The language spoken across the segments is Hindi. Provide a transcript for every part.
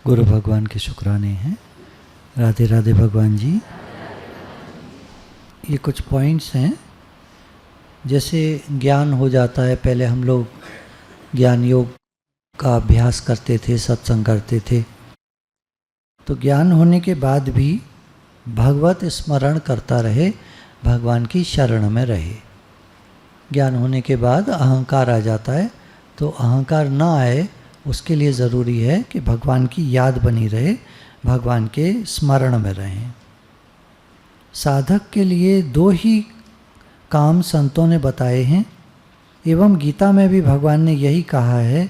गुरु भगवान के शुक्राने हैं। राधे राधे भगवान जी। ये कुछ पॉइंट्स हैं। जैसे ज्ञान हो जाता है, पहले हम लोग ज्ञान योग का अभ्यास करते थे, सत्संग करते थे, तो ज्ञान होने के बाद भी भगवत स्मरण करता रहे, भगवान की शरण में रहे। ज्ञान होने के बाद अहंकार आ जाता है, तो अहंकार ना आए उसके लिए ज़रूरी है कि भगवान की याद बनी रहे, भगवान के स्मरण में रहें। साधक के लिए दो ही काम संतों ने बताए हैं, एवं गीता में भी भगवान ने यही कहा है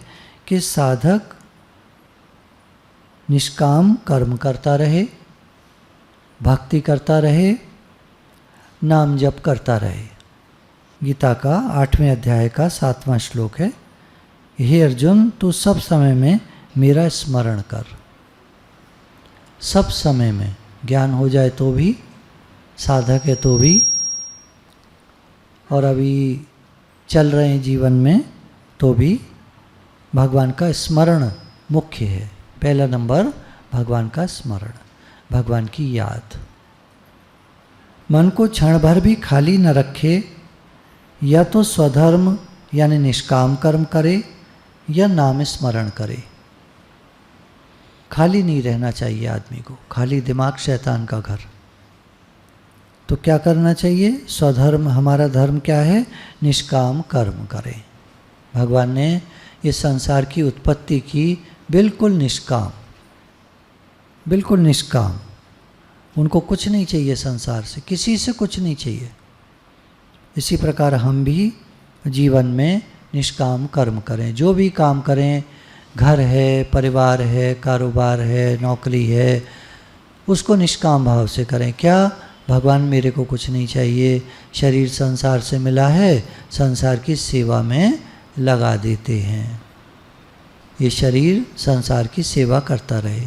कि साधक निष्काम कर्म करता रहे, भक्ति करता रहे, नाम जप करता रहे। गीता का 8वें अध्याय का 7वां श्लोक है, हे अर्जुन तू सब समय में मेरा स्मरण कर। सब समय में, ज्ञान हो जाए तो भी, साधक है तो भी, और अभी चल रहे हैं जीवन में तो भी भगवान का स्मरण मुख्य है। पहला नंबर भगवान का स्मरण, भगवान की याद। मन को क्षण भर भी खाली न रखे, या तो स्वधर्म यानी निष्काम कर्म करे या नाम स्मरण करे। खाली नहीं रहना चाहिए आदमी को, खाली दिमाग शैतान का घर। तो क्या करना चाहिए? स्वधर्म, हमारा धर्म क्या है? निष्काम कर्म करें। भगवान ने इस संसार की उत्पत्ति की बिल्कुल निष्काम, बिल्कुल निष्काम। उनको कुछ नहीं चाहिए संसार से, किसी से कुछ नहीं चाहिए। इसी प्रकार हम भी जीवन में निष्काम कर्म करें। जो भी काम करें, घर है, परिवार है, कारोबार है, नौकरी है, उसको निष्काम भाव से करें। क्या? भगवान मेरे को कुछ नहीं चाहिए, शरीर संसार से मिला है, संसार की सेवा में लगा देते हैं। ये शरीर संसार की सेवा करता रहे,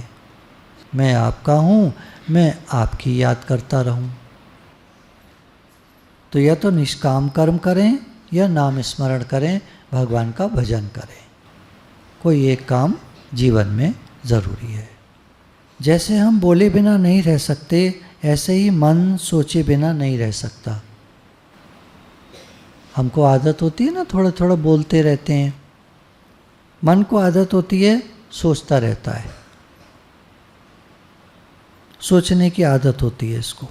मैं आपका हूँ, मैं आपकी याद करता रहूँ। तो या तो निष्काम कर्म करें या नाम स्मरण करें, भगवान का भजन करें। कोई एक काम जीवन में ज़रूरी है। जैसे हम बोले बिना नहीं रह सकते, ऐसे ही मन सोचे बिना नहीं रह सकता। हमको आदत होती है ना, थोड़ा थोड़ा बोलते रहते हैं। मन को आदत होती है, सोचता रहता है, सोचने की आदत होती है इसको।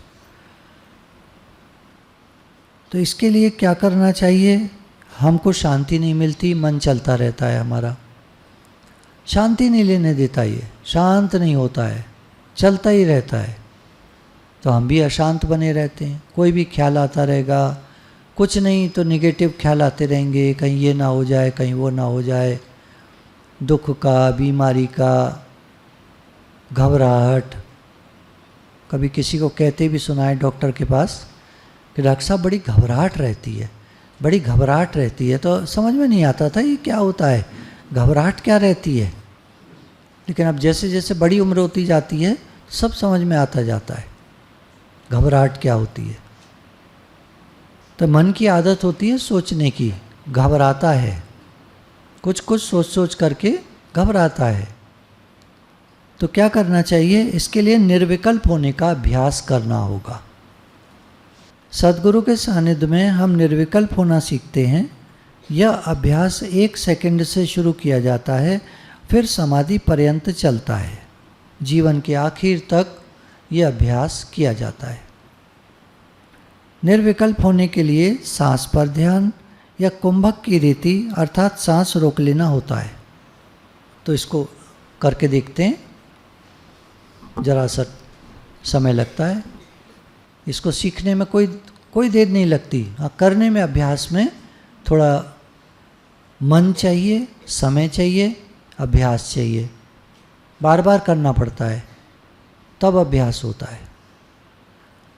तो इसके लिए क्या करना चाहिए? हमको शांति नहीं मिलती, मन चलता रहता है हमारा, शांति नहीं लेने देता, ये शांत नहीं होता है, चलता ही रहता है। तो हम भी अशांत बने रहते हैं। कोई भी ख्याल आता रहेगा, कुछ नहीं तो निगेटिव ख्याल आते रहेंगे, कहीं ये ना हो जाए, कहीं वो ना हो जाए, दुख का, बीमारी का, घबराहट। कभी किसी को कहते भी सुना है डॉक्टर के पास कि डॉक्टर साहब बड़ी घबराहट रहती है, बड़ी घबराहट रहती है। तो समझ में नहीं आता था ये क्या होता है, घबराहट क्या रहती है। लेकिन अब जैसे जैसे बड़ी उम्र होती जाती है, सब समझ में आता जाता है घबराहट क्या होती है। तो मन की आदत होती है सोचने की, घबराता है, कुछ कुछ सोच सोच करके घबराता है। तो क्या करना चाहिए? इसके लिए निर्विकल्प होने का अभ्यास करना होगा। सद्गुरु के सानिध्य में हम निर्विकल्प होना सीखते हैं। यह अभ्यास 1 सेकंड से शुरू किया जाता है, फिर समाधि पर्यंत चलता है। जीवन के आखिर तक यह अभ्यास किया जाता है। निर्विकल्प होने के लिए सांस पर ध्यान या कुंभक की रीति अर्थात सांस रोक लेना होता है। तो इसको करके देखते हैं, जरा सा समय लगता है। इसको सीखने में कोई देर नहीं लगती। हाँ, करने में, अभ्यास में थोड़ा मन चाहिए, समय चाहिए, अभ्यास चाहिए, बार बार करना पड़ता है, तब अभ्यास होता है।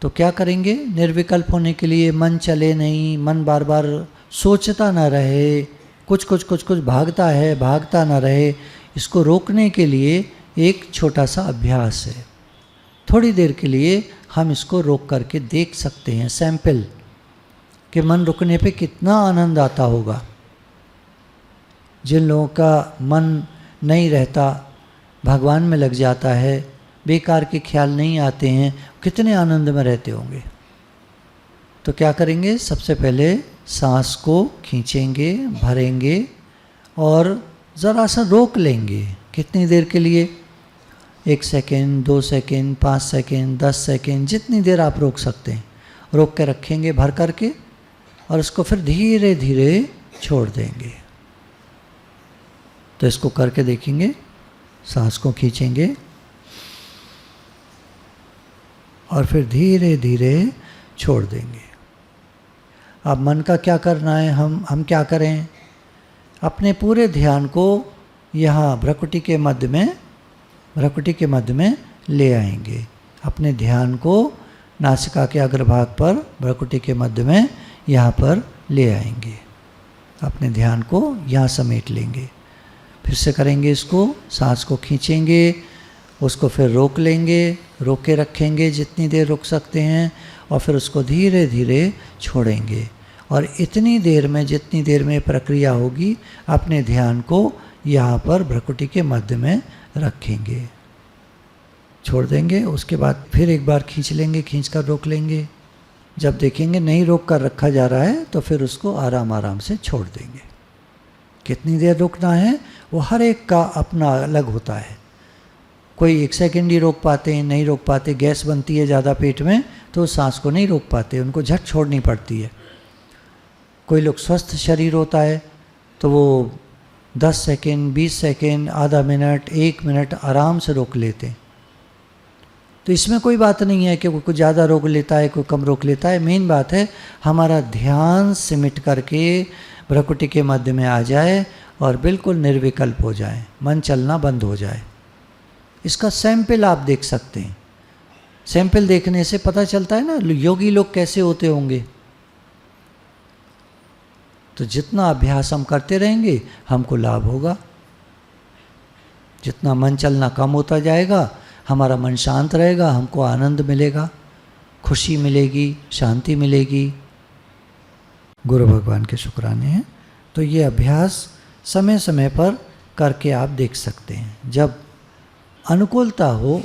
तो क्या करेंगे? निर्विकल्प होने के लिए मन चले नहीं, मन बार बार सोचता ना रहे, कुछ भागता है, भागता ना रहे। इसको रोकने के लिए एक छोटा सा अभ्यास है। थोड़ी देर के लिए हम इसको रोक करके देख सकते हैं, सैंपल, कि मन रुकने पे कितना आनंद आता होगा। जिन लोगों का मन नहीं रहता, भगवान में लग जाता है, बेकार के ख्याल नहीं आते हैं, कितने आनंद में रहते होंगे। तो क्या करेंगे, सबसे पहले सांस को खींचेंगे, भरेंगे और ज़रा सा रोक लेंगे। कितनी देर के लिए? 1 सेकेंड, 2 सेकेंड, 5 सेकेंड, 10 सेकेंड, जितनी देर आप रोक सकते हैं रोक के रखेंगे भर करके, और उसको फिर धीरे धीरे छोड़ देंगे। तो इसको करके देखेंगे। सांस को खींचेंगे और फिर धीरे धीरे छोड़ देंगे। अब मन का क्या करना है, हम क्या करें, अपने पूरे ध्यान को यहाँ भ्रुकुटी के मध्य में ले आएंगे। अपने ध्यान को नासिका के अग्रभाग पर भ्रुकुटी के मध्य में यहाँ पर ले आएंगे। अपने ध्यान को यहाँ समेट लेंगे। फिर से करेंगे इसको, सांस को खींचेंगे, उसको फिर रोक लेंगे, रोक के रखेंगे जितनी देर रोक सकते हैं, और फिर उसको धीरे धीरे छोड़ेंगे। और इतनी देर में, जितनी देर में प्रक्रिया होगी, अपने ध्यान को यहाँ पर भ्रुकुटी के मध्य में रखेंगे, छोड़ देंगे। उसके बाद फिर एक बार खींच लेंगे, खींच कर रोक लेंगे। जब देखेंगे नहीं रोक कर रखा जा रहा है तो फिर उसको आराम आराम से छोड़ देंगे। कितनी देर रोकना है वो हर एक का अपना अलग होता है। कोई 1 सेकेंड ही रोक पाते हैं, नहीं रोक पाते, गैस बनती है ज़्यादा पेट में तो सांस को नहीं रोक पाते, उनको झट छोड़नी पड़ती है। कोई लोग स्वस्थ शरीर होता है तो वो 10 सेकेंड, 20 सेकेंड, आधा मिनट, 1 मिनट आराम से रोक लेते हैं। तो इसमें कोई बात नहीं है कि कोई ज़्यादा रोक लेता है, कोई कम रोक लेता है। मेन बात है हमारा ध्यान सिमट करके भ्रुकुटी के मध्य में आ जाए और बिल्कुल निर्विकल्प हो जाए, मन चलना बंद हो जाए। इसका सैंपल आप देख सकते हैं। सैंपल देखने से पता चलता है ना योगी लोग कैसे होते होंगे। तो जितना अभ्यास हम करते रहेंगे हमको लाभ होगा। जितना मन चलना कम होता जाएगा, हमारा मन शांत रहेगा, हमको आनंद मिलेगा, खुशी मिलेगी, शांति मिलेगी। गुरु भगवान के शुक्राने हैं। तो ये अभ्यास समय समय पर करके आप देख सकते हैं। जब अनुकूलता हो,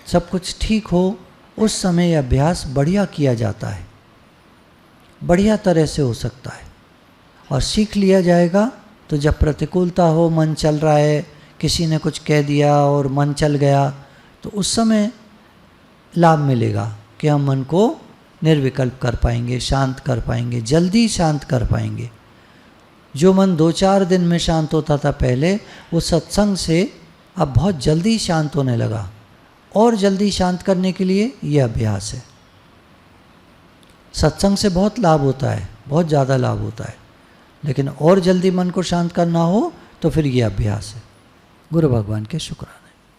सब कुछ ठीक हो, उस समय ये अभ्यास बढ़िया किया जाता है, बढ़िया तरह से हो सकता है। और सीख लिया जाएगा तो जब प्रतिकूलता हो, मन चल रहा है, किसी ने कुछ कह दिया और मन चल गया, तो उस समय लाभ मिलेगा कि हम मन को निर्विकल्प कर पाएंगे, शांत कर पाएंगे, जल्दी शांत कर पाएंगे। जो मन 2-4 दिन में शांत होता था पहले, वो सत्संग से अब बहुत जल्दी शांत होने लगा। और जल्दी शांत करने के लिए ये अभ्यास है। सत्संग से बहुत लाभ होता है, बहुत ज़्यादा लाभ होता है, लेकिन और जल्दी मन को शांत करना हो तो फिर ये अभ्यास है। गुरु भगवान के शुक्र।